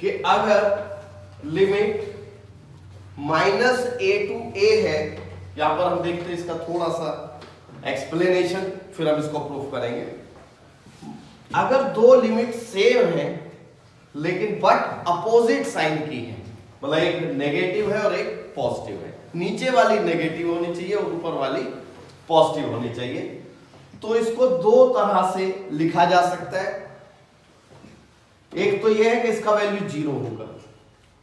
कि अगर limit -a to a है, यहां पर हम देखते हैं इसका थोड़ा सा एक्सप्लेनेशन, फिर हम इसको प्रूफ करेंगे। अगर दो लिमिट सेम है लेकिन बट अपोजिट साइन की है, मतलब एक नेगेटिव है और एक पॉजिटिव है, नीचे वाली नेगेटिव होनी चाहिए और ऊपर वाली पॉजिटिव होनी चाहिए, तो इसको दो तरह से लिखा जा सकता है। एक तो यह है कि इसका वैल्यू 0 होगा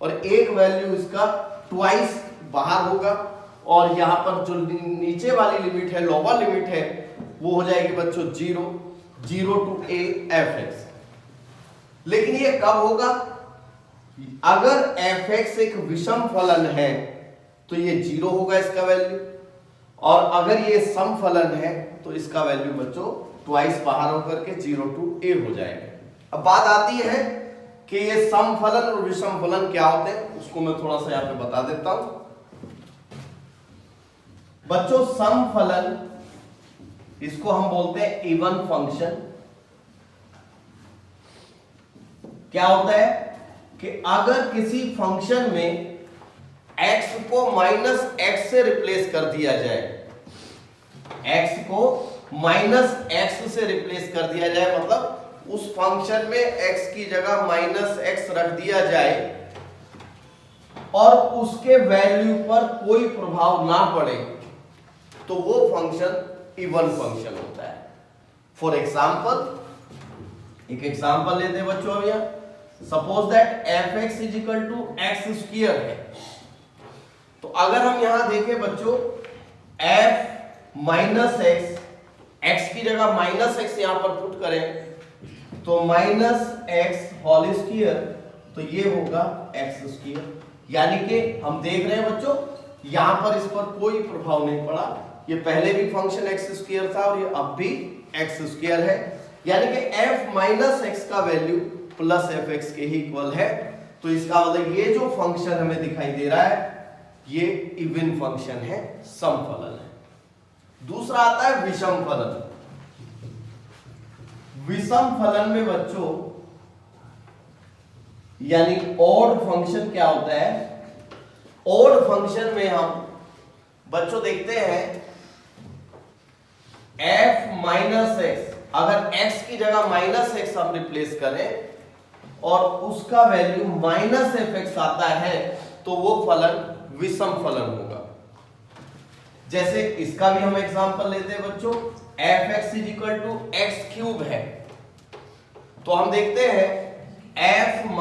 और एक वैल्यू इसका ट्वाइस बाहर होगा, और यहां पर जो नीचे वाली लिमिट है, लोअर लिमिट है, वो हो जाएगी बच्चों 0 टू a f(x). लेकिन ये कब होगा? अगर f(x) एक विषम फलन है तो ये 0 होगा इसका वैल्यू, और अगर ये सम फलन है तो इसका वैल्यू बच्चों ट्वाइस बाहर होकर के 0 टू a हो जाएगा। अब बात आती है कि ये सम फलन और विषम फलन क्या होते हैं, उसको मैं थोड़ा सा यहां पे बता देता हूं। बच्चों सम फलन, इसको हम बोलते हैं इवन फंक्शन। क्या होता है कि अगर किसी फंक्शन में x को -x से रिप्लेस कर दिया जाए, x को -x से रिप्लेस कर दिया जाए, मतलब उस फंक्शन में x की जगह -x रख दिया जाए और उसके वैल्यू पर कोई प्रभाव ना पड़े, तो वो फंक्शन इवन फंक्शन होता है। फॉर एग्जाम्पल, एक एग्जाम्पल लेते हैं बच्चों। अब यहां सपोज दैट f(x) = x² है, तो अगर हम यहां देखें बच्चों, f (x) की जगह -x यहां पर पुट करें तो -x², तो ये होगा x²। यानी कि हम देख रहे हैं बच्चों, यहां पर इस पर कोई प्रभाव नहीं पड़ा, ये पहले भी फंक्शन x² था और ये अब भी x² है, यानी कि f - का वैल्यू प्लस f(x) के ही इक्वल है। तो इसका मतलब ये जो फंक्शन हमें दिखाई दे रहा है ये इवन फंक्शन है, सम फलन है। दूसरा आता है विषम फलन। विषम फलन में बच्चों यानी ऑड फंक्शन क्या होता है? ऑड फंक्शन में हम बच्चों देखते हैं f - अगर x की जगह -x हम रिप्लेस करें और उसका वैल्यू -f(x) आता है तो वो फलन विषम फलन होगा। जैसे इसका भी हम एग्जांपल लेते हैं बच्चों, f(x) = x³ है, तो हम देखते हैं f -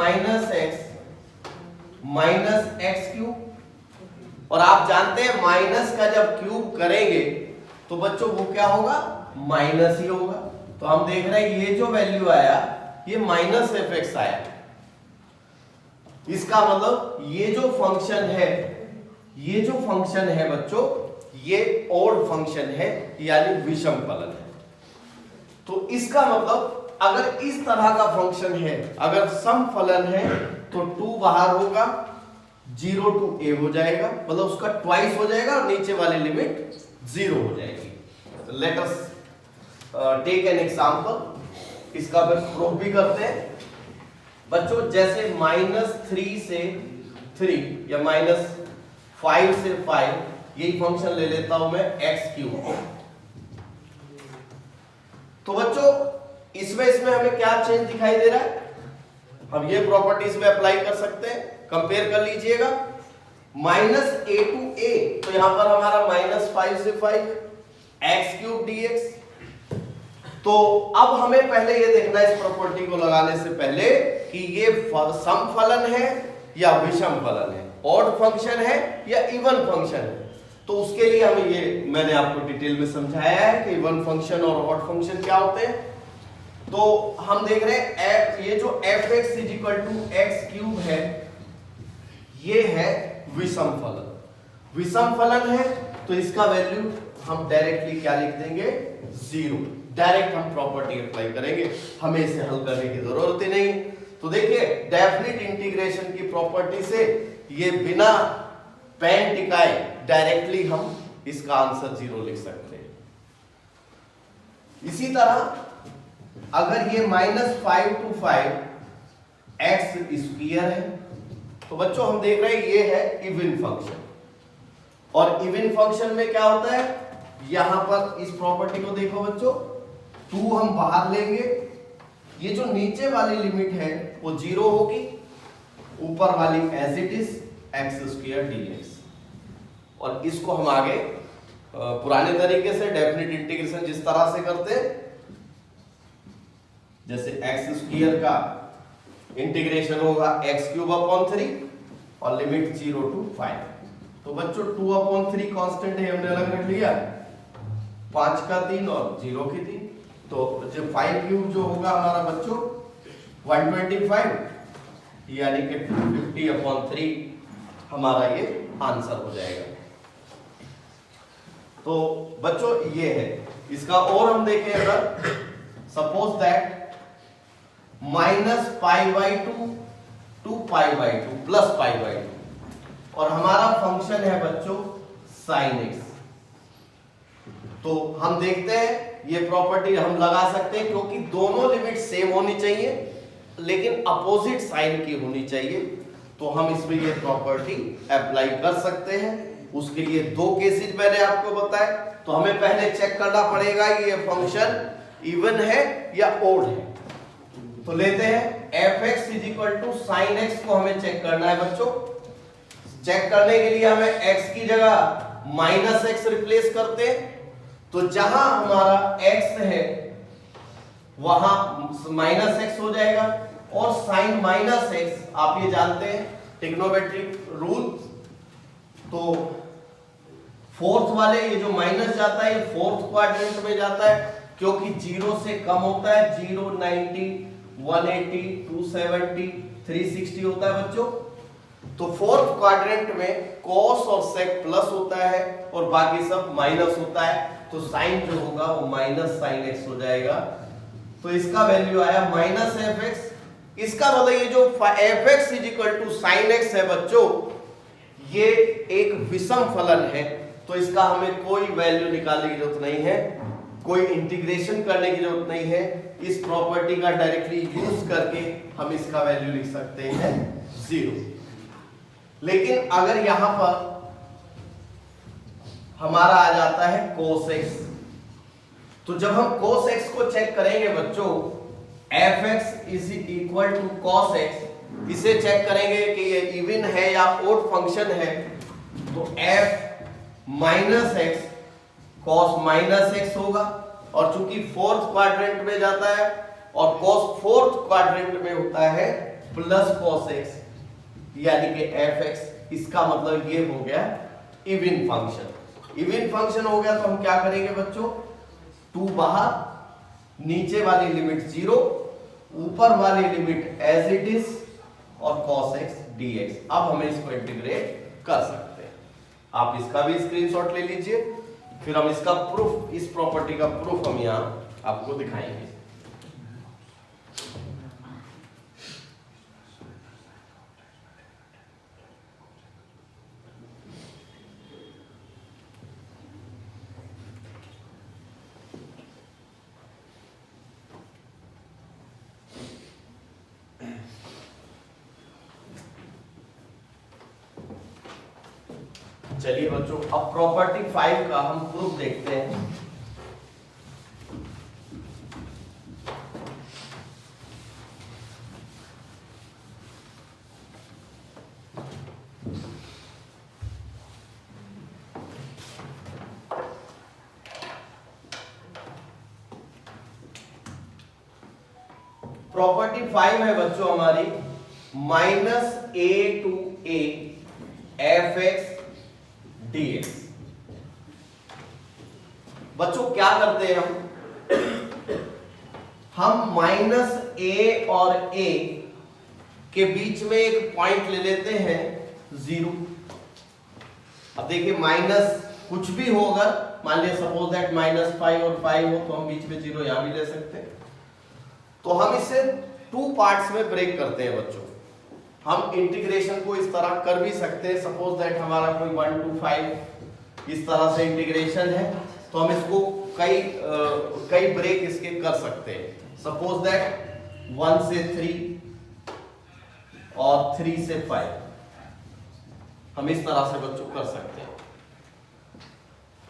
x³ और आप जानते हैं माइनस का जब क्यूब करेंगे तो बच्चों वो क्या होगा? माइनस ही होगा। तो हम देख रहे हैं ये जो वैल्यू आया ये -f(x) आया। इसका मतलब ये जो फंक्शन है बच्चों, ये ऑड फंक्शन है, यानी विषम फलन है। तो इसका मतलब अगर इस तरह का फंक्शन है, अगर सम फलन है तो 2 बाहर होगा, 0 टू a हो जाएगा, मतलब उसका ट्वाइस हो जाएगा और नीचे वाली लिमिट 0 हो जाएगी। Let us take an example, इसका फिर प्रूफ भी करते हैं बच्चों। जैसे -3 से 3 या -5 से 5, यही फंक्शन ले लेता हूं मैं x³। तो बच्चों इसमें हमें क्या चेंज दिखाई दे रहा है? हम ये प्रॉपर्टीज में अप्लाई कर सकते हैं, कंपेयर कर लीजिएगा। -a टू a, तो यहां पर हमारा -5 से 5 x³ dx। तो अब हमें पहले ये देखना है इस प्रॉपर्टी को लगाने से पहले कि ये सम फलन है या विषम फलन है, ऑड फंक्शन है या इवन फंक्शन है। तो उसके लिए हमें ये मैंने आपको डिटेल में समझाया है कि इवन फंक्शन और ऑड फंक्शन क्या होते हैं। तो हम देख रहे हैं ये जो f(x) = x³ है, ये है विषम फलन। विषम फलन है तो इसका वैल्यू हम डायरेक्टली क्या लिख देंगे? 0। डायरेक्ट हम प्रॉपर्टी अप्लाई करेंगे, हमें इसे हल करने की जरूरत ही नहीं। तो देखिए डेफिनिट इंटीग्रेशन की प्रॉपर्टी से ये बिना पेन टिकाए डायरेक्टली हम इसका आंसर 0 लिख सकते हैं। इसी तरह अगर ये -5 to 5 एक्स स्क्वायर है। तो बच्चों हम देख रहे हैं ये है इवन फंक्शन, और इवन फंक्शन में क्या होता है, यहां पर इस प्रॉपर्टी को देखो बच्चों, 2 हम बाहर लेंगे, ये जो नीचे वाली लिमिट है वो 0 होगी, ऊपर वाली as it is X square DX. और इसको हम आगे पुराने तरीके से डेफिनेट इंटीग्रेशन जिस तरह से करते हैं, जैसे एक्स स्क्वायर का इंटीग्रेशन होगा x³ 3 और लिमिट 0 to 5। तो बच्चों 2/3 कांस्टेंट है, हमने अलग रख लिया, 5 का 3 और 0 की 3, तो जो 5³ जो होगा हमारा बच्चों 125, यानी कि 250/3 हमारा ये आंसर हो जाएगा। तो बच्चों ये है इसका। और हम देखें अगर सपोज दैट -π/2 to π/2 प्लस π/2, और हमारा फंक्शन है बच्चों sin x, तो हम देखते हैं ये प्रॉपर्टी हम लगा सकते हैं, क्योंकि दोनों लिमिट सेम होनी चाहिए लेकिन अपोजिट साइन की होनी चाहिए, तो हम इसमें ये प्रॉपर्टी अप्लाई कर सकते हैं। उसके लिए 2 केसेस मैंने आपको बताए, तो हमें पहले चेक करना पड़ेगा ये फंक्शन इवन है या ओड है। तो लेते हैं fx = sin x को हमें चेक करना है बच्चों। चेक करने के लिए हमें x की जगह -x रिप्लेस करते हैं, तो जहां हमारा x है वहां -x हो जाएगा, और sin -x आप ये जानते हैं ट्रिग्नोमेट्रिक रूल, तो फोर्थ वाले ये जो माइनस जाता है ये फोर्थ क्वाड्रेंट में जाता है, क्योंकि 0 से कम होता है, 0, 90, 180, 270, 360 होता है बच्चों। तो फोर्थ क्वाड्रेंट में cos और sec प्लस होता है और बाकी सब माइनस होता है, तो साइन जो होगा वो -sin x हो जाएगा। तो इसका वैल्यू आया -fx। इसका मतलब ये जो fx = sin x है बच्चों, ये एक विषम फलन है, तो इसका हमें कोई वैल्यू निकालने की जरूरत नहीं है, कोई इंटीग्रेशन करने की जरूरत नहीं है। इस प्रॉपर्टी का डायरेक्टली यूज करके हम इसका वैल्यू लिख सकते हैं 0। लेकिन अगर यहां पर हमारा आ जाता है cos x, तो जब हम cos x को चेक करेंगे बच्चों, fx = cos x, इसे चेक करेंगे कि ये इवन है या ओड फंक्शन है, तो f -x cos -x होगा, और चूंकि फोर्थ क्वाड्रेंट में जाता है और cos फोर्थ क्वाड्रेंट में होता है प्लस cos x, यानी कि fx, इसका मतलब ये हो गया इवन फंक्शन। इवन फंक्शन हो गया तो हम क्या करेंगे बच्चों, 2 बाहर, नीचे वाली लिमिट 0, ऊपर वाली लिमिट एज इट इज, और cos x dx। अब हमें इसको इंटीग्रेट कर सकते हैं। आप इसका भी स्क्रीनशॉट ले लीजिए, फिर हम इसका प्रूफ, इस प्रॉपर्टी का प्रूफ हम यहां आपको दिखाएंगे। चलिए बच्चों, अब प्रॉपर्टी 5 का हम प्रूफ देखते हैं। प्रॉपर्टी 5 है बच्चों हमारी -a to a fx dx। बच्चों क्या करते हैं हम -a और a के बीच में एक पॉइंट ले लेते हैं 0। अब देखिए माइनस कुछ भी हो, अगर मान लिया सपोज दैट -5 और 5 हो, तो हम बीच में 0 यहां भी ले सकते हैं। तो हम इसे 2 पार्ट्स में ब्रेक करते हैं बच्चों। हम इंटीग्रेशन को इस तरह कर भी सकते हैं, सपोज दैट हमारा कोई 1 to 5 इस तरह से इंटीग्रेशन है, तो हम इसको कई ब्रेक इसके कर सकते हैं। सपोज दैट 1 से 3, और 3 से 5, हम इस तरह से बच्चों कर सकते हैं,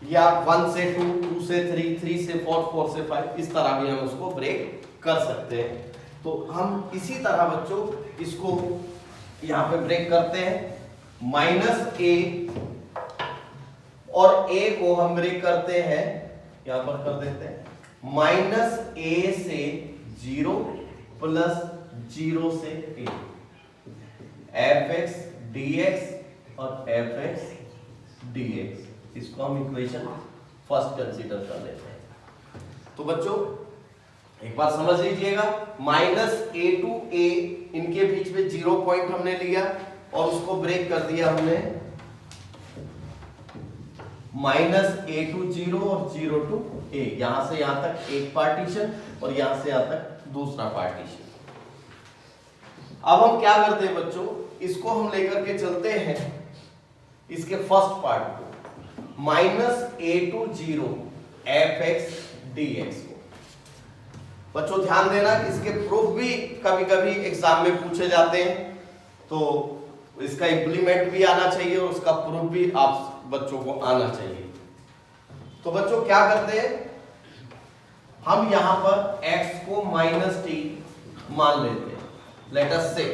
या 1 से 2, 2 से 3, 3 से 4, 4 से 5, इस तरह भी हम उसको ब्रेक कर सकते हैं। तो हम इसी तरह बच्चों इसको यहाँ पे ब्रेक करते हैं, -a और a को हम ब्रेक करते हैं, यहां पर कर देते हैं -a से 0 प्लस 0 से a, fx dx और fx dx, इसको हम इक्वेशन फर्स्ट कंसीडर कर लेते हैं। तो बच्चों एक बार समझ लीजिएगा, -a to a, इनके बीच में 0 पॉइंट हमने लिया और उसको ब्रेक कर दिया हमने -a to 0 और 0 to a, यहां से यहां तक एक पार्टीशन और यहां से यहां तक दूसरा पार्टीशन। अब हम क्या करते हैं बच्चों, इसको हम लेकर के चलते हैं इसके फर्स्ट पार्ट को, -a to 0 fx dx को। बच्चों ध्यान देना कि इसके प्रूफ भी कभी कभी एग्जाम में पूछे जाते हैं, तो इसका इंप्लीमेंट भी आना चाहिए और उसका प्रूफ भी आप बच्चों को आना चाहिए। तो बच्चों क्या करते हैं, हम यहां पर x को -t मान लेते हैं, लेट अस से।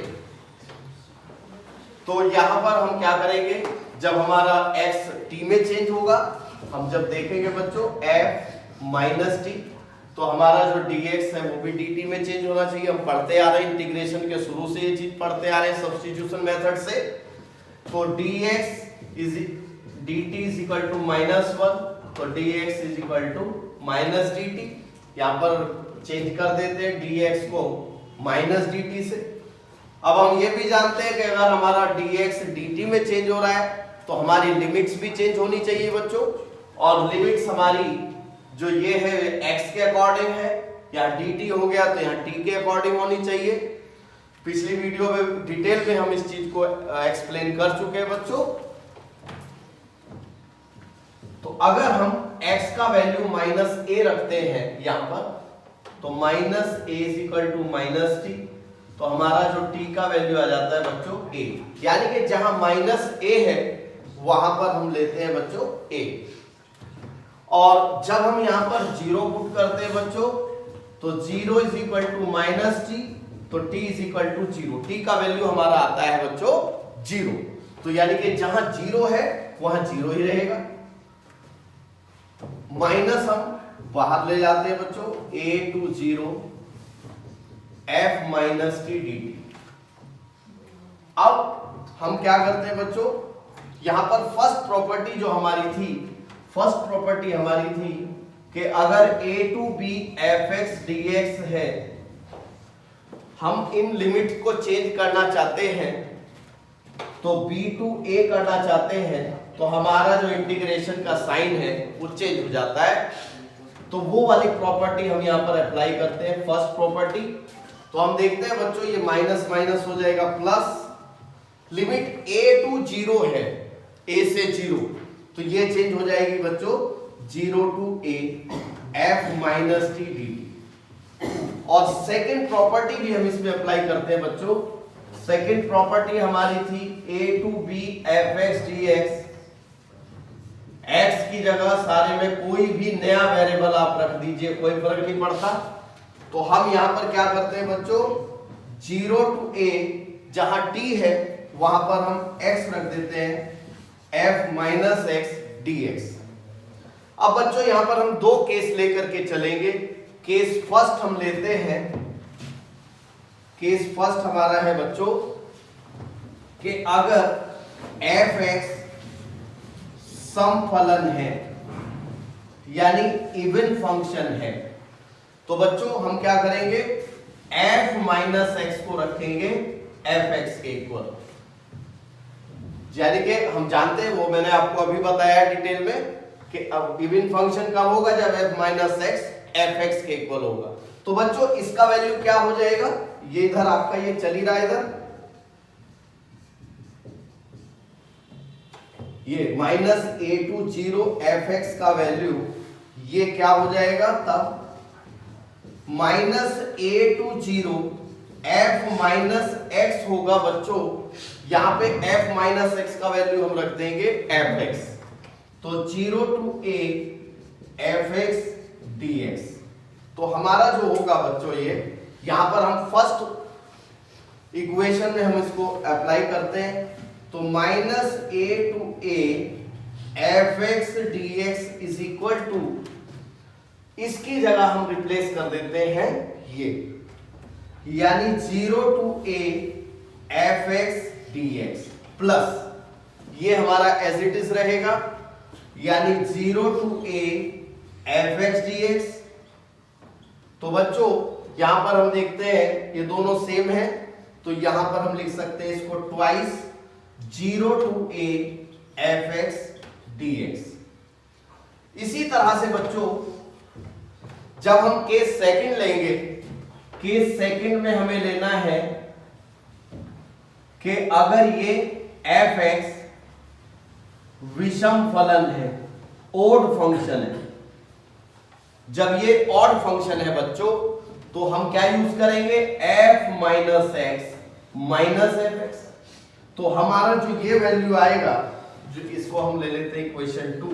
तो यहां पर हम क्या करेंगे, जब हमारा x t में चेंज होगा, हम जब देखेंगे बच्चों f - t, तो हमारा जो dx है वो भी dt में चेंज होना चाहिए। हम पढ़ते आ रहे हैं इंटीग्रेशन के शुरू से ये चीज पढ़ते आ रहे हैं सब्स्टिट्यूशन मेथड से। तो dx is dt is equal to -1, तो dx is equal to -dt, यहां पर चेंज कर देते हैं dx को -dt से। अब हम ये भी जानते हैं कि अगर हमारा dx dt में चेंज हो रहा है तो हमारी लिमिट्स भी चेंज होनी चाहिए बच्चों, और लिमिट्स हमारी जो ये है x के अकॉर्डिंग है, या dt हो गया तो यहाँ t के अकॉर्डिंग होनी चाहिए। पिछली वीडियो में डिटेल में हम इस चीज को एक्सप्लेन कर चुके हैं बच्चों। तो अगर हम x का वैल्यू -a रखते हैं यहां पर, तो -a is equal to -t, तो हमारा जो t का वैल्यू आ जाता है बच्चों a, यानी कि जहां -a है वहां पर हम लेते हैं बच्चों a। और जब हम यहां पर 0 पुट करते हैं बच्चों, तो 0 इज इक्वल टू -t, तो t is equal to 0, t का वैल्यू हमारा आता है बच्चों 0। तो यानी कि जहां 0 है वहां 0 ही रहेगा। माइनस हम बाहर ले जाते हैं बच्चों, a to 0 f - t dt। अब हम क्या करते हैं बच्चों, यहां पर फर्स्ट प्रॉपर्टी जो हमारी थी, फर्स्ट प्रॉपर्टी हमारी थी कि अगर a to b fx dx है, हम इन लिमिट को चेंज करना चाहते हैं, तो b to a करना चाहते हैं, तो हमारा जो इंटीग्रेशन का साइन है वो चेंज हो जाता है। तो वो वाली प्रॉपर्टी हम यहां पर अप्लाई करते हैं, फर्स्ट प्रॉपर्टी। तो हम देखते हैं बच्चों ये माइनस माइनस हो जाएगा प्लस, लिमिट a to 0 है, a से 0, तो ये चेंज हो जाएगी बच्चों 0 to a f - t dt। और सेकंड प्रॉपर्टी भी हम इसमें अप्लाई करते हैं बच्चों। सेकंड प्रॉपर्टी हमारी थी a to b fx dx, x की जगह सारे में कोई भी नया वेरिएबल आप रख दीजिए, कोई फर्क नहीं पड़ता। तो हम यहां पर क्या करते हैं बच्चों, 0 to a, जहां t है वहां पर हम x रख देते हैं f - x dx। अब बच्चों यहां पर हम दो केस लेकर के चलेंगे। केस फर्स्ट हम लेते हैं, केस फर्स्ट हमारा है बच्चों कि अगर fx सम फलन है, यानी इवन फंक्शन है, तो बच्चों हम क्या करेंगे, f - x को रखेंगे fx के इक्वल। यानी कि हम जानते हैं, वो मैंने आपको अभी बताया डिटेल में कि अब इवन फंक्शन कब होगा, जब f - x fx के इक्वल होगा। तो बच्चों इसका वैल्यू क्या हो जाएगा, ये इधर आपका ये चल ही रहा है, इधर ये -a to 0 fx का वैल्यू ये क्या हो जाएगा तब, -a to 0 f minus X होगा बच्चों, यहां पे f माइनस एक्स का वैल्यू हम रख देंगे fx, तो 0 टू a fx dx। तो हमारा जो होगा बच्चों ये यहां पर हम फर्स्ट इक्वेशन में हम इसको अप्लाई करते हैं, तो minus a to a fx dx is equal to, इसकी जगह हम रिप्लेस कर देते हैं ये, यानी 0 to a fx dx plus ये हमारा एज इट इज रहेगा, यानी 0 टू a fx dx। तो बच्चों यहां पर हम देखते हैं ये दोनों सेम है, तो यहां पर हम लिख सकते हैं इसको twice 0 to a fx dx। इसी तरह से बच्चों जब हम केस सेकंड लेंगे, केस सेकंड में हमें लेना है कि अगर ये fx विषम फलन है, ओड फंक्शन है, जब ये ऑड फंक्शन है बच्चों तो हम क्या यूज करेंगे, f minus x minus F x. तो हमारा जो ये वैल्यू आएगा, जो इसको हम ले लेते हैं इक्वेशन 2,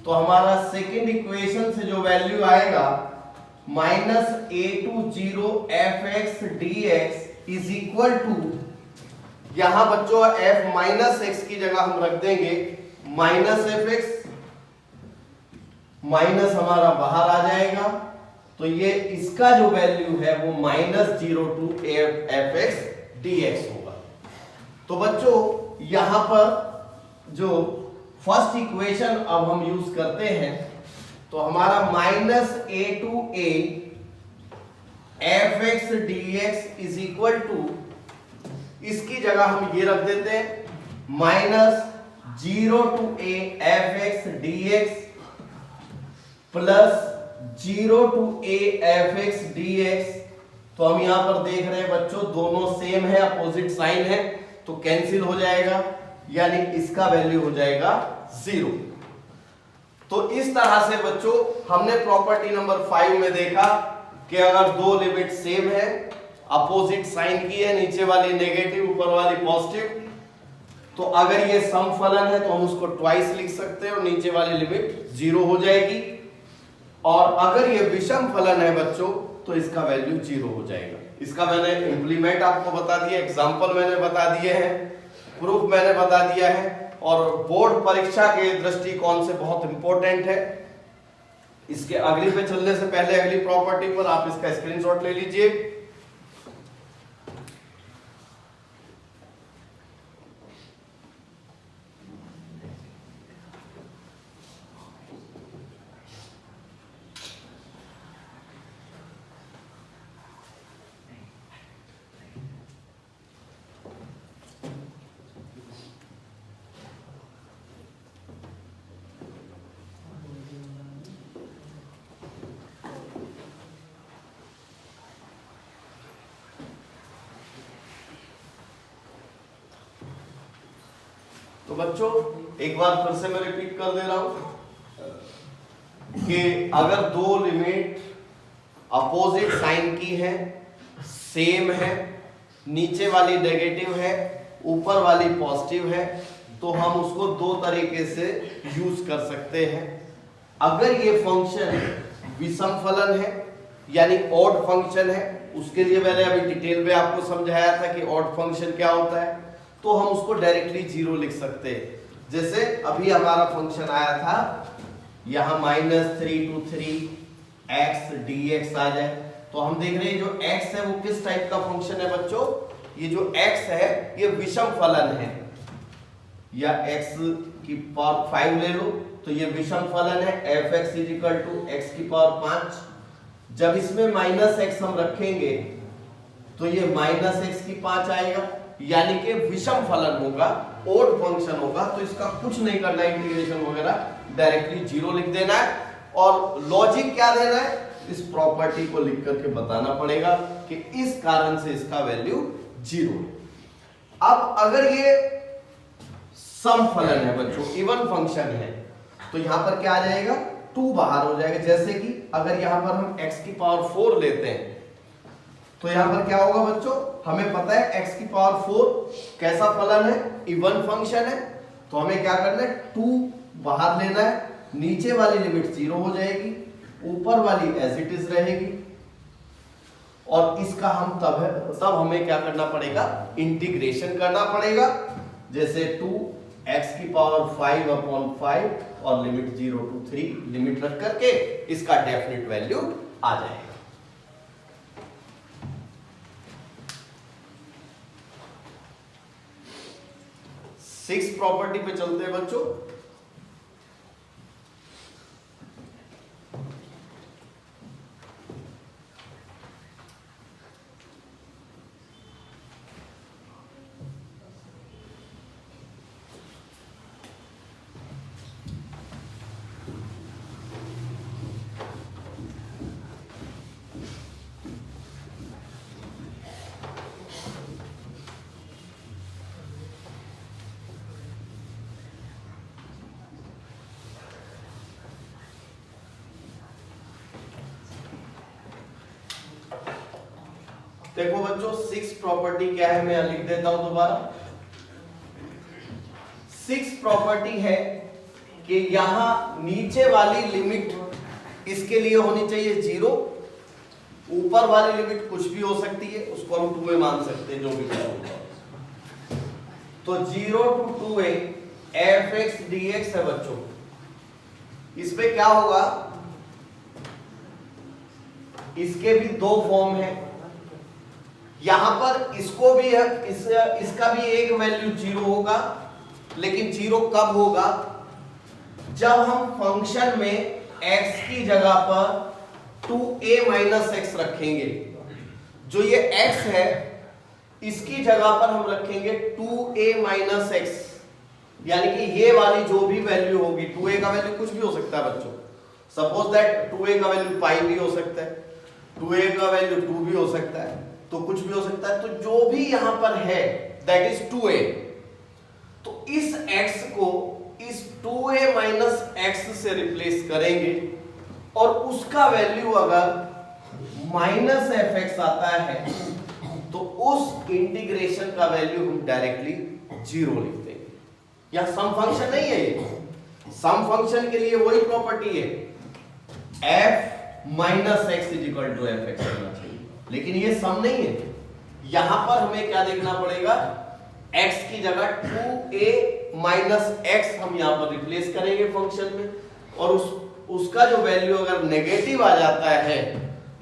तो हमारा सेकंड इक्वेशन से जो वैल्यू आएगा minus a to 0 fx dx is equal to, यहां बच्चों f माइनस एक्स की जगह हम रख देंगे माइनस एफ एक्स, माइनस हमारा बाहर आ जाएगा, तो ये इसका जो वैल्यू है वो minus 0 to F X dx होगा। तो बच्चों यहां पर जो फर्स्ट इक्वेशन अब हम यूज करते हैं, तो हमारा minus a to a F X dx is equal to, इसकी जगह हम ये रख देते हैं minus 0 to a F X dx plus 0 to a fx dx। तो हम यहां पर देख रहे हैं बच्चों दोनों सेम है, अपोजिट साइन है, तो कैंसिल हो जाएगा, यानी इसका वैल्यू हो जाएगा 0। तो इस तरह से बच्चों हमने प्रॉपर्टी नंबर 5 में देखा कि अगर दो लिमिट सेम है, अपोजिट साइन की है, नीचे वाली नेगेटिव ऊपर वाली पॉजिटिव, तो अगर ये सम फलन है तो हम उसको ट्वाइस लिख सकते हैं और नीचे वाली लिमिट 0 हो जाएगी, और अगर ये विषम फलन है बच्चों तो इसका वैल्यू 0 हो जाएगा। इसका मैंने इंप्लीमेंट आपको बता दिया, एग्जांपल मैंने बता दिए हैं, प्रूफ मैंने बता दिया है, और बोर्ड परीक्षा के दृष्टिकोण से बहुत इंपॉर्टेंट है। इसके अगली पे चलने से पहले अगली प्रॉपर्टी पर आप इसका स्क्रीनशॉट ले लीजिए। तो बच्चों एक बार फिर से मैं रिपीट कर दे रहा हूं कि अगर दो लिमिट अपोजिट साइन की है, सेम है, नीचे वाली नेगेटिव है, ऊपर वाली पॉजिटिव है, तो हम उसको दो तरीके से यूज कर सकते हैं। अगर ये फंक्शन विषम फलन है यानी ऑड फंक्शन है, उसके लिए मैंने अभी डिटेल में आपको समझाया था कि ऑड फंक्शन क्या होता है, तो हम उसको डायरेक्टली 0 लिख सकते हैं। जैसे अभी हमारा फंक्शन आया था यहां -3 to 3 x dx आ जाए, तो हम देख रहे हैं जो x है वो किस टाइप का फंक्शन है बच्चों, ये जो x है ये विषम फलन है, या x की पावर 5 ले लो तो ये विषम फलन है, fx = x की पावर 5। जब इसमें -x हम रखेंगे तो ये -x की 5 आएगा, यानी कि विषम फलन होगा, ओड फंक्शन होगा, तो इसका कुछ नहीं करना है, इंटीग्रेशन वगैरह डायरेक्टली 0 लिख देना है। और लॉजिक क्या देना है, इस प्रॉपर्टी को लिख करके बताना पड़ेगा कि इस कारण से इसका वैल्यू 0 है। अब अगर ये सम फलन है बच्चों, इवन फंक्शन है, तो यहां पर क्या आ जाएगा, 2 बाहर हो जाएगा। जैसे कि अगर यहां पर हम x की पावर 4 लेते हैं तो यहां पर क्या होगा बच्चों, हमें पता है x की पावर 4 कैसा फलन है, इवन फंक्शन है, तो हमें क्या करना है 2 बाहर लेना है, नीचे वाली लिमिट 0 हो जाएगी, ऊपर वाली एज इट इज रहेगी, और इसका हम तब हमें क्या करना पड़ेगा, इंटीग्रेशन करना पड़ेगा, जैसे 2x की पावर 5/5 और लिमिट 0 to 3 लिमिट रख करके इसका डेफिनेट वैल्यू आ जाएगा। सिक्स प्रॉपर्टी पे चलते हैं बच्चों। देखो बच्चों, सिक्स प्रॉपर्टी क्या है, मैं लिख देता हूं दोबारा। सिक्स प्रॉपर्टी है कि यहां नीचे वाली लिमिट इसके लिए होनी चाहिए 0, ऊपर वाली लिमिट कुछ भी हो सकती है, उसको हम 2a मान सकते हैं, जो भी होगा। तो 0 to 2a fx dx है बच्चों। इसमें क्या होगा, इसके भी दो फॉर्म है, यहां पर इसको भी है, इसका भी एक वैल्यू 0 होगा, लेकिन 0 कब होगा, जब हम फंक्शन में x की जगह पर 2a - x रखेंगे। जो ये x है इसकी जगह पर हम रखेंगे 2a - x, यानी कि ये वाली जो भी वैल्यू होगी, 2a का वैल्यू कुछ भी हो सकता है बच्चों, सपोज दैट 2a का वैल्यू पाई भी हो सकता है, 2a का वैल्यू 2 भी हो सकता है, तो कुछ भी हो सकता है। तो जो भी यहां पर है दैट इज 2a, तो इस x को इस 2a - x से रिप्लेस करेंगे, और उसका वैल्यू अगर -fx आता है तो उस इंटीग्रेशन का वैल्यू हम डायरेक्टली 0 लिख देंगे। या सम फंक्शन नहीं है ये, सम फंक्शन के लिए वही प्रॉपर्टी है, f - x = fx होना चाहिए, लेकिन ये सम नहीं है। यहां पर हमें क्या देखना पड़ेगा, x की जगह 2a - x हम यहां पर रिप्लेस करेंगे फंक्शन में, और उसका जो वैल्यू अगर नेगेटिव आ जाता है,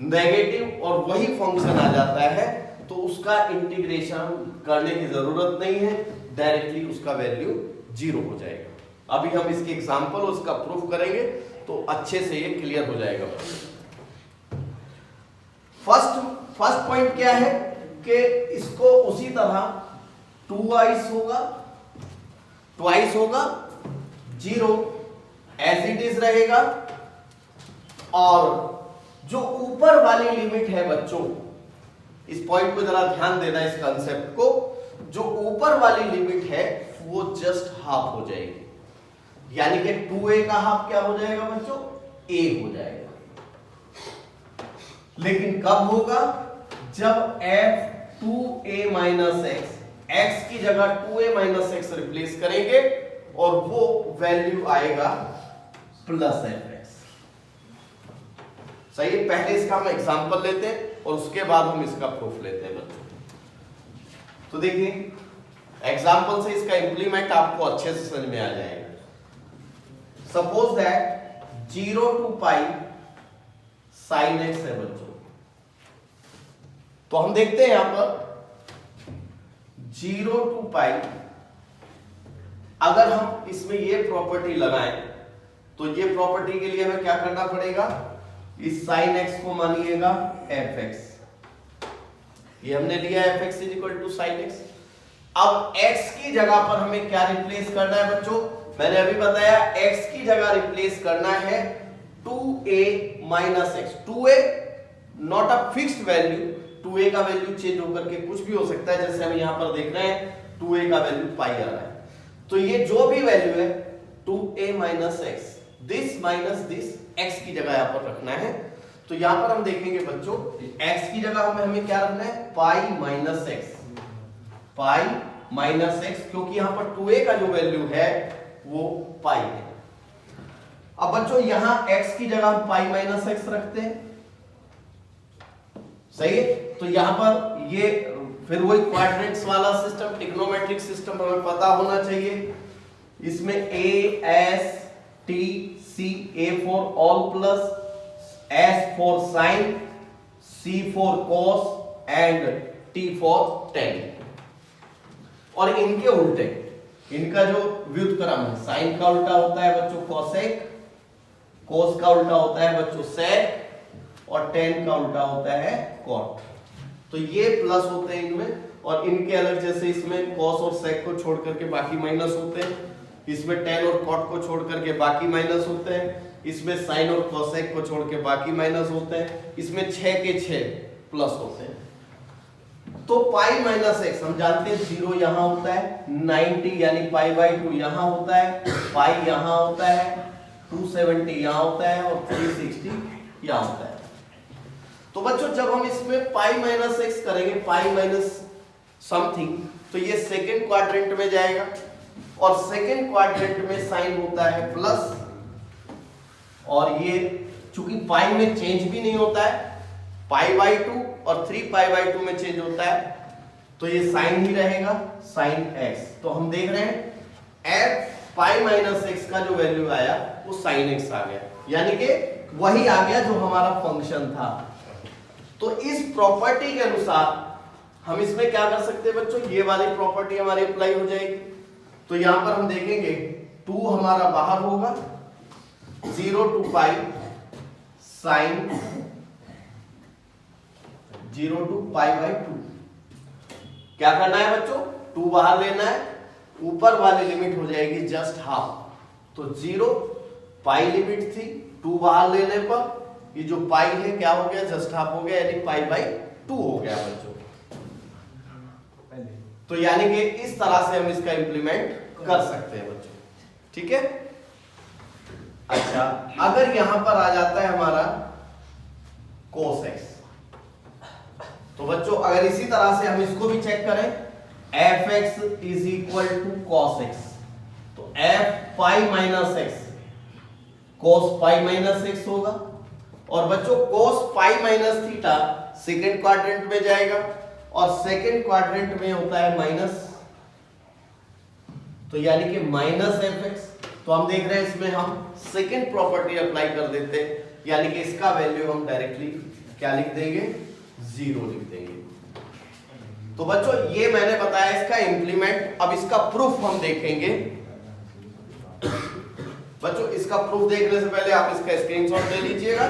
नेगेटिव और वही फंक्शन आ जाता है, तो उसका इंटीग्रेशन करने की जरूरत नहीं है, डायरेक्टली उसका वैल्यू 0 हो जाएगा। अभी हम इसके एग्जांपल और उसका प्रूफ करेंगे तो अच्छे से ये क्लियर हो जाएगा। फर्स्ट पॉइंट क्या है कि इसको उसी तरह ट्वाइस होगा, 0 एज इट इज रहेगा, और जो ऊपर वाली लिमिट है बच्चों, इस पॉइंट को जरा ध्यान देना, इस कंसेप्ट को, जो ऊपर वाली लिमिट है वो जस्ट हाफ हो जाएगी, यानी कि 2a का हाफ क्या हो जाएगा बच्चों, a हो जाएगा। लेकिन कब होगा, जब f 2a - x, x की जगह 2a - x रिप्लेस करेंगे, और वो वैल्यू आएगा +fx। सही है, पहले इसका हम एग्जांपल लेते हैं और उसके बाद हम इसका प्रूफ लेते हैं बच्चों। तो देखिए, एग्जांपल से इसका इंप्लीमेंट आपको अच्छे से समझ में आ जाएगा। Suppose that 0 to π sin x है बच्चों, तो हम देखते हैं यहां पर 0 to π, अगर हम इसमें ये प्रॉपर्टी लगाएं तो ये प्रॉपर्टी के लिए हमें क्या करना पड़ेगा, इस sin x को मानिएगा fx, ये हमने लिया fx = sin x। अब x की जगह पर हमें क्या रिप्लेस करना है बच्चों, मैंने अभी बताया x की जगह रिप्लेस करना है 2a - x। 2a not a fixed value, 2a का वैल्यू चेंज होकर के कुछ भी हो सकता है, जैसे हम यहां पर देख रहे हैं 2a का वैल्यू पाई आ रहा है, तो ये जो भी वैल्यू है 2a - x, this minus this x की जगह यहां पर रखना है, तो यहां पर हम देखेंगे बच्चों x की जगह हमें क्या रखना है, पाई माइनस एक्स, पाई माइनस एक्स, क्योंकि यहां पर 2a का जो वैल्यू है वो पाई है। अब बच्चों यहां x की जगह हम पाई माइनस एक्स रखते हैं, सही है। तो यहां पर ये फिर वही क्वाड्रेंट्स वाला सिस्टम, ट्रिग्नोमेट्रिक सिस्टम हमें पता होना चाहिए। इसमें a s t c, a for all plus, s for sin, c for cos and t for tan। और इनके उल्टे, इनका जो व्युत्क्रम है, साइन का उल्टा होता है बच्चों कोसेक, कोस का उल्टा होता है बच्चों सेक, और टेन का उल्टा होता है कॉट। तो ये प्लस होते हैं इनमें, और इनके अलग, जैसे इसमें कॉस और सेक को छोड़ करके बाकी माइनस होते हैं, इसमें टेन और कॉट को छोड़ करके बाकी माइनस होते हैं, इसमें साइन और कोसेक को छोड़ के बाकी माइनस होते हैं, इसमें 6 के 6 प्लस होते हैं। तो पाई माइनस एक्स हम जानते हैं 0 यहां होता है, 90 यानी पाई बाई 2 यहां होता है, पाई यहां होता है, 270 यहां होता है, और 360 यहां होता है। तो बच्चों जब हम इसमें पाई माइनस एक्स करेंगे, पाई माइनस समथिंग, तो ये सेकेंड क्वाड्रेंट में जाएगा, और सेकेंड क्वाड्रेंट में साइन होता है प्लस, और ये चूंकि पाई में चेंज भी नहीं होता है, पाई बाई 2 और 3 पाई बाई 2 में चेंज होता है, तो ये साइन ही रहेगा, साइन एक्स। तो हम देख रहे हैं एफ पाई माइनस एक्स का जो वैल्यू आया वो साइन एक्स आ गया, यानी कि वही आ गया जो हमारा फंक्शन था। तो इस प्रॉपर्टी के अनुसार हम इसमें क्या कर सकते हैं बच्चों, ये वाली प्रॉपर्टी हमारी अप्लाई हो जाएगी। तो यहां पर हम देखेंगे 2 हमारा बाहर होगा, 0 to pi sine 0 to pi by 2। क्या करना है बच्चों, 2 बाहर लेना है, ऊपर वाली लिमिट हो जाएगी जस्ट हाफ। तो 0 पाई लिमिट थी, 2 बाहर लेने पर ये जो पाई है क्या हो गया, जस्ट हाफ हो गया, यानी पाई बाई 2 हो गया बच्चों। तो यानी कि इस तरह से हम इसका इंप्लीमेंट कर सकते हैं बच्चों, ठीक है। अच्छा, अगर यहां पर आ जाता है हमारा cos x, तो बच्चों अगर इसी तरह से हम इसको भी चेक करें, fx is equal to cos x, तो f pi minus X cos pi minus X होगा, और बच्चों cos pi minus theta second quadrant में जाएगा, और सेकेंड क्वाड्रेंट में होता है माइनस, तो यानी कि माइनस fx। तो हम देख रहे हैं इसमें हम सेकेंड प्रॉपर्टी अप्लाई कर देते हैं, यानी कि इसका वैल्यू हम डायरेक्टली क्या लिख देंगे, 0 लिख देंगे। तो बच्चों ये मैंने बताया इसका इंप्लीमेंट। अब इसका प्रूफ हम देखेंगे बच्चों। इसका प्रूफ देखने से पहले आप इसका स्क्रीनशॉट ले लीजिएगा।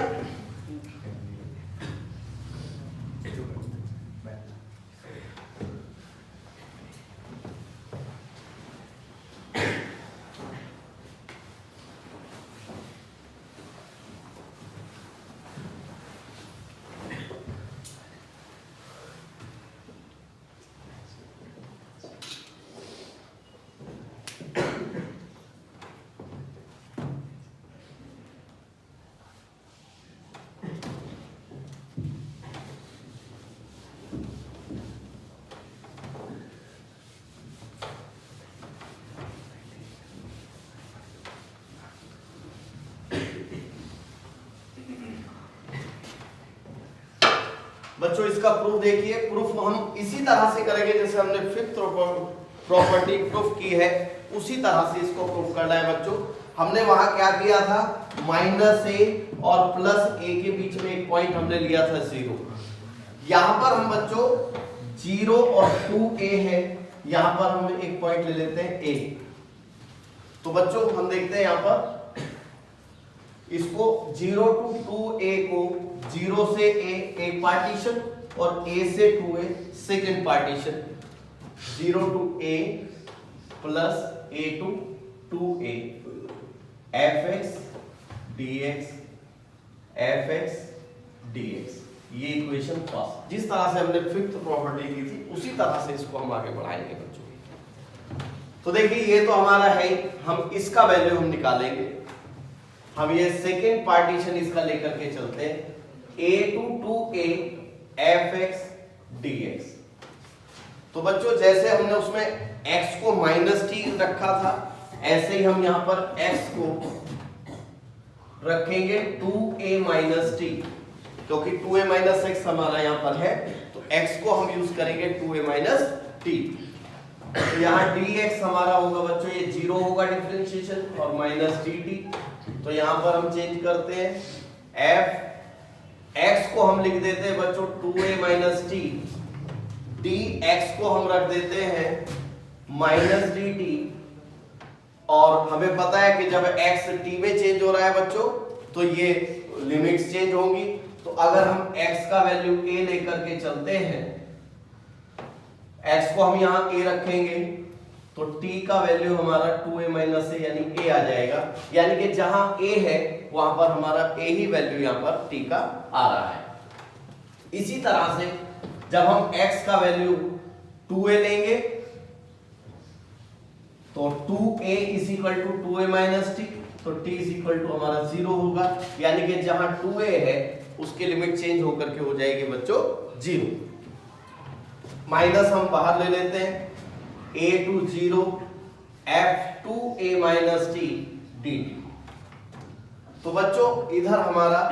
बच्चों इसका प्रूफ देखिए। प्रूफ हम इसी तरह से करेंगे जैसे हमने फिफ्थ प्रॉपर्टी प्रूफ की है, उसी तरह से इसको प्रूफ करना है बच्चों। हमने वहां क्या किया था, माइनस ए और प्लस ए के बीच में एक पॉइंट हमने लिया था 0। यहां पर हम बच्चों 0 और 2a है, यहां पर हम एक पॉइंट ले लेते हैं a। तो बच्चों हम देखते हैं यहां पर इसको 0 to 2a को 0 से a एक पार्टीशन और a से 2a second partition, 0 to a plus a to 2a fx dx fx dx, ये इक्वेशन फर्स्ट। जिस तरह से हमने फिफ्थ प्रॉपर्टी की थी उसी तरह से इसको हम आगे बढ़ाएंगे बच्चों। तो देखिए ये तो हमारा है, हम इसका वैल्यू हम निकालेंगे। हम ये सेकेंड पार्टीशन इसका लेकर के चलते हैं। a to 2a fx dx। तो बच्चों जैसे हमने उसमें x को -t रखा था, ऐसे ही हम यहां पर x को रखेंगे 2a - t, क्योंकि 2a - x हमारा यहां पर है, तो x को हम यूज करेंगे 2a - t। तो यहाँ dx हमारा होगा बच्चों, ये 0 होगा डिफरेंशिएशन, और -dt। तो यहाँ पर हम चेंज करते हैं f x को हम लिख देते हैं बच्चों 2a - t, dx को हम रख देते हैं -dt। और हमें पता है कि जब x t में चेंज हो रहा है बच्चों, तो ये लिमिट्स चेंज होंगी। तो अगर हम x का वैल्यू a लेकर के चलते हैं, x को हम यहाँ a रखेंगे, तो t का वैल्यू हमारा 2a - a यानी a आ जाएगा। यानी कि जहां a है वहां पर हमारा a ही वैल्यू यहाँ पर t का आ रहा है। इसी तरह से जब हम x का वैल्यू 2a लेंगे, तो 2a = 2a - t, तो t = हमारा 0 होगा। यानी कि जहां 2a है उसकी लिमिट चेंज होकर के हो जाएगी बच्चों 0। माइनस हम बाहर ले लेते हैं, a to 0 f 2a - t dt। तो बच्चों इधर हमारा,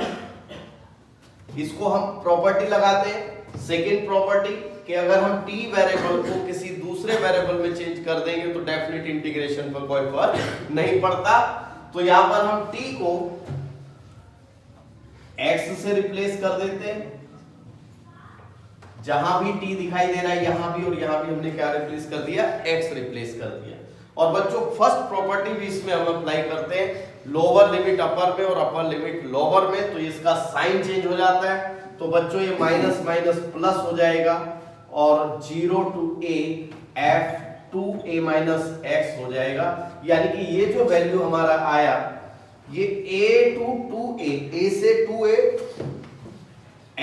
इसको हम प्रॉपर्टी लगाते हैं, सेकेंड प्रॉपर्टी, कि अगर हम t वेरिएबल को किसी दूसरे वेरिएबल में चेंज कर देंगे तो डेफिनेट इंटीग्रेशन पर कोई फर्क नहीं पड़ता। तो यहां पर हम t को x से रिप्लेस कर देते हैं, जहां भी t दिखाई दे रहा है यहां भी, और यहां भी हमने क्या रिप्लेस कर दिया, x रिप्लेस कर दिया। और बच्चों फर्स्ट प्रॉपर्टी भी इसमें हम अप्लाई करते हैं, लोअर लिमिट अपर में और अपर लिमिट लोअर में, तो इसका साइन चेंज हो जाता है। तो बच्चों ये माइनस माइनस प्लस हो जाएगा, और 0 to a f 2a - x हो जाएगा। यानी कि ये जो वैल्यू हमारा आया, ये a to 2a, a से 2a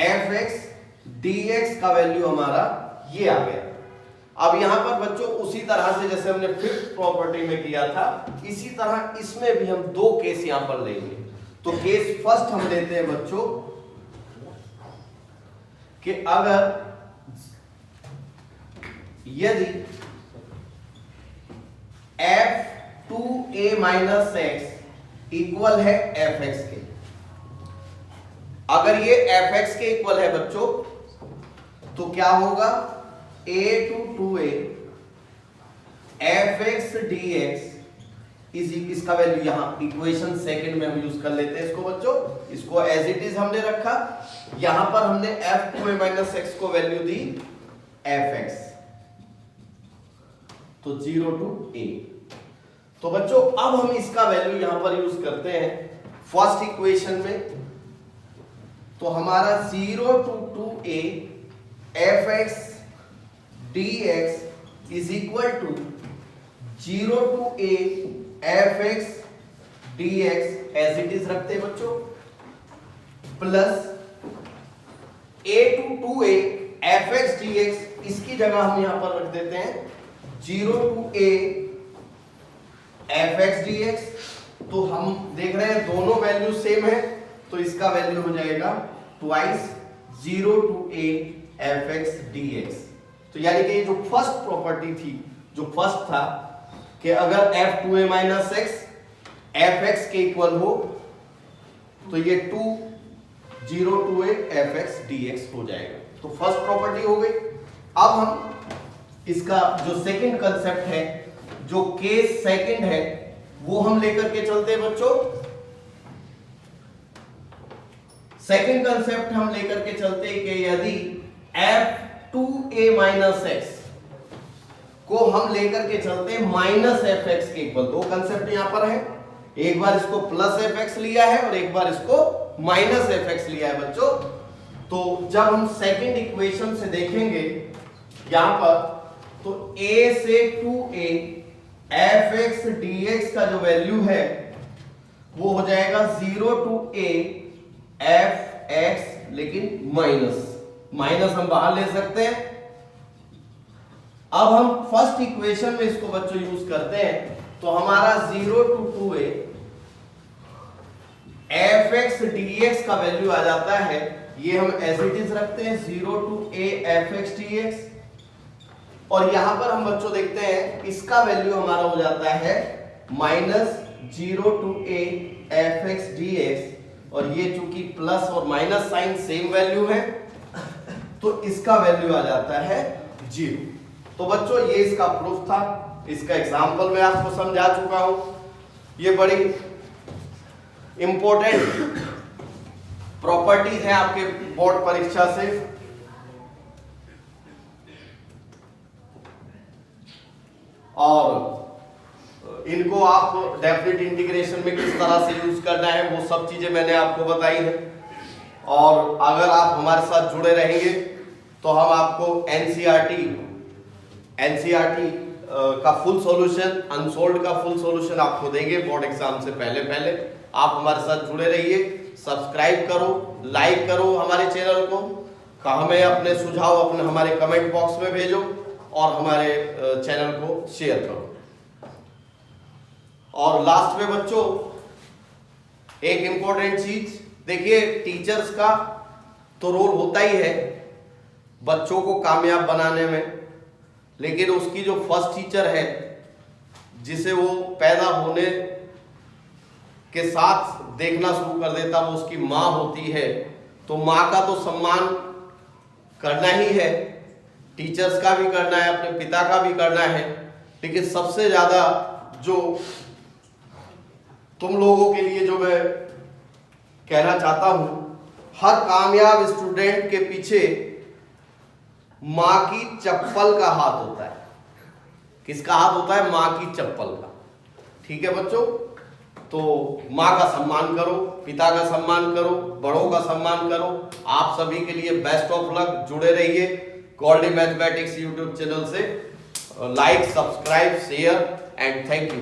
fx dx का वैल्यू हमारा ये आ गया। अब यहां पर बच्चों उसी तरह से जैसे हमने फिफ्थ प्रॉपर्टी में किया था, इसी तरह इसमें भी हम दो केस यहां पर लेंगे। तो केस फर्स्ट हम लेते हैं बच्चों कि अगर यदि f 2a - x इक्वल है fx के, अगर ये fx के इक्वल है बच्चों, तो क्या होगा, a to 2a fx dx इसका वैल्यू यहां इक्वेशन सेकंड में हम यूज कर लेते हैं इसको बच्चों, इसको एज इट इज हमने रखा, यहां पर हमने f 2a - x को वैल्यू दी fx, तो 0 to a। तो बच्चों अब हम इसका वैल्यू यहां पर यूज करते हैं फर्स्ट इक्वेशन में, तो हमारा 0 to 2a fx dx is equal to 0 to a fx dx as it is रखते हैं बच्चों, plus a to 2a fx dx, इसकी जगह हम यहां पर रख देते हैं 0 to a fx dx। तो हम देख रहे हैं दोनों वैल्यू सेम है, तो इसका वैल्यू हो जाएगा twice 0 to a fx dx। तो यानी कि ये जो फर्स्ट प्रॉपर्टी थी, जो फर्स्ट था कि अगर f 2a - x fx के इक्वल हो, तो ये 0 to a fx dx हो जाएगा। तो फर्स्ट प्रॉपर्टी हो गई। अब हम इसका जो सेकंड कंसेप्ट है, जो केस सेकंड है, वो हम लेकर के चलते हैं बच्चों। सेकंड कंसेप्ट हम लेकर के चलते हैं कि यदि f 2a - x को हम लेकर के चलते हैं -fx के इक्वल, दो कंसेप्ट यहां पर है, एक बार इसको +fx लिया है और एक बार इसको -fx लिया है बच्चों। तो जब हम सेकंड इक्वेशन से देखेंगे यहां पर, तो a से 2a fx dx का जो वैल्यू है वो हो जाएगा 0 to a fx, लेकिन माइनस हम बाहर ले सकते हैं। अब हम फर्स्ट इक्वेशन में इसको बच्चों यूज करते हैं, तो हमारा 0 to 2a fx dx का वैल्यू आ जाता है ये हम एज इट इज रखते हैं 0 to a fx dx, और यहां पर हम बच्चों देखते हैं इसका वैल्यू हमारा हो जाता है -0 to a fx dx, और ये चूंकि प्लस और माइनस साइन सेम वैल्यू है तो इसका वैल्यू आ जाता है 0। तो बच्चों ये इसका प्रूफ था, इसका एग्जांपल मैं आपको समझा चुका हूं। ये बड़ी इंपॉर्टेंट प्रॉपर्टीज हैं आपके बोर्ड परीक्षा से, और इनको आप डेफिनेट इंटीग्रेशन में किस तरह से यूज करना है वो सब चीजें मैंने आपको बताई है। और अगर आप हमारे साथ जुड़े रहेंगे तो हम आपको एनसीईआरटी का फुल सॉल्यूशन, अनसोल्ड का फुल सॉल्यूशन आपको देंगे बोर्ड एग्जाम से पहले। आप हमारे साथ जुड़े रहिए, सब्सक्राइब करो, लाइक करो हमारे चैनल को, हमें अपने सुझाव अपने हमारे कमेंट बॉक्स में भेजो और हमारे चैनल को शेयर करो। और लास्ट में बच्चों एक इंपॉर्टेंट चीज देखिए, टीचर्स का तो रोल होता ही है बच्चों को कामयाब बनाने में, लेकिन उसकी जो फर्स्ट टीचर है जिसे वो पैदा होने के साथ देखना शुरू कर देता वो उसकी माँ होती है। तो माँ का तो सम्मान करना ही है, टीचर्स का भी करना है, अपने पिता का भी करना है, लेकिन सबसे ज्यादा जो तुम लोगों के लिए जो मैं कहना चाहता हूं, हर कामयाब स्टूडेंट के पीछे माँ की चप्पल का हाथ होता है। किसका हाथ होता है? माँ की चप्पल का। ठीक है बच्चों, तो माँ का सम्मान करो, पिता का सम्मान करो, बड़ों का सम्मान करो। आप सभी के लिए बेस्ट ऑफ लक, जुड़े रहिए गोल्डी मैथमेटिक्स यूट्यूब चैनल से। Like, subscribe, share and thank you.